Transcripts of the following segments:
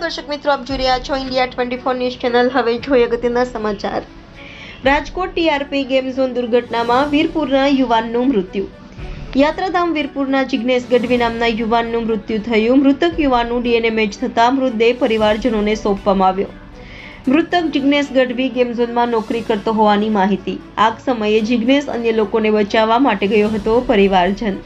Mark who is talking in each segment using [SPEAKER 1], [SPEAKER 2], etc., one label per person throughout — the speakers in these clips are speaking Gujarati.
[SPEAKER 1] દર્શક મિત્રો, આપ જોઈ રહ્યા છો ઇન્ડિયા 24 ન્યૂઝ ચેનલ। હવે જોઈએ અગત્યના સમાચાર। રાજકોટ ટીઆરપી ગેમ ઝોન દુર્ઘટનામાં વીરપુરના યુવાનનું મૃત્યુ। યાત્રાધામ વીરપુરના જિગ્નેશ ગઢવી નામના યુવાનનું મૃત્યુ થયું। મૃતક યુવાનનું ડીએનએ મેચ થતા મૃતદેહ પરિવારજનોને સોંપવામાં આવ્યો। મૃતક જિગ્નેશ ગઢવી ગેમ ઝોનમાં નોકરી કરતો હોવાની માહિતી। આ સમયે જિગ્નેશ અન્ય લોકોને બચાવવા માટે ગયો હતો। પરિવારજન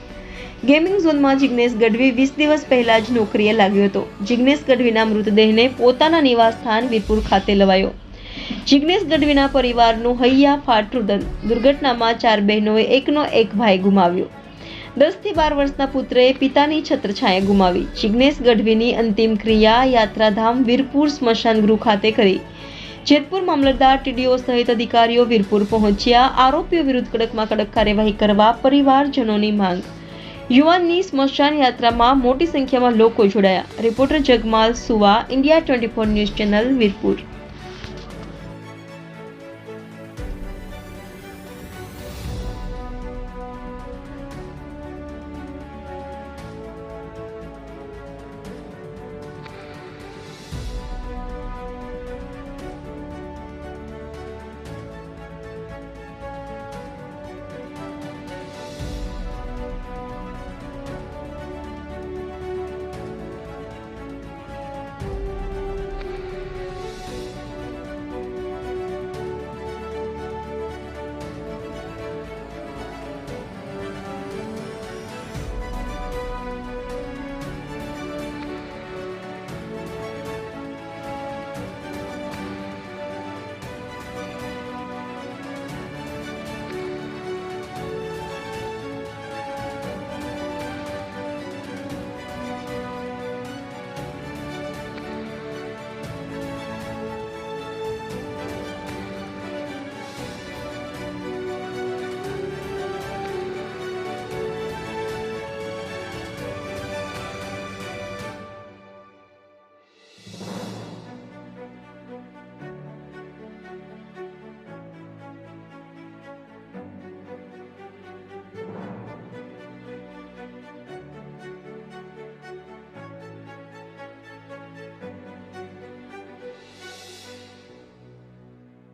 [SPEAKER 1] ગેમિંગ ઝોનમાં જિગ્નેશ ગઢવી 20 દિવસ પહેલા જ નોકરીએ લાગ્યો હતો। જિગ્નેશ ગઢવીના મૃતદેહને પોતાના નિવાસ સ્થાન વીરપુર ખાતે લવાયો। જિગ્નેશ ગઢવીના પરિવારનું હૈયા ફાટ રુદન। દુર્ઘટનામાં 4 બહેનોએ એકનો એક ભાઈ ગુમાવ્યો। 10 થી 12 વર્ષના પુત્રએ પિતાની છત્રછાયા ગુમાવી। જિગ્નેશ ગઢવીની અંતિમ ક્રિયા યાત્રાધામ વીરપુર સ્મશાન ગૃહ ખાતે કરી। જેતપુર મામલતદાર, ટીડીઓ સહિત અધિકારીઓ વીરપુર પહોંચ્યા। આરોપીઓ વિરુદ્ધ કડકમાં કડક કાર્યવાહી કરવા પરિવારજનોની માંગ। યુવાનની સ્મશાન યાત્રામાં મોટી સંખ્યામાં લોકો જોડાયા। રિપોર્ટર જગમાલ સુવા, ઇન્ડિયા 24 ન્યૂઝ ચેનલ, વીરપુર।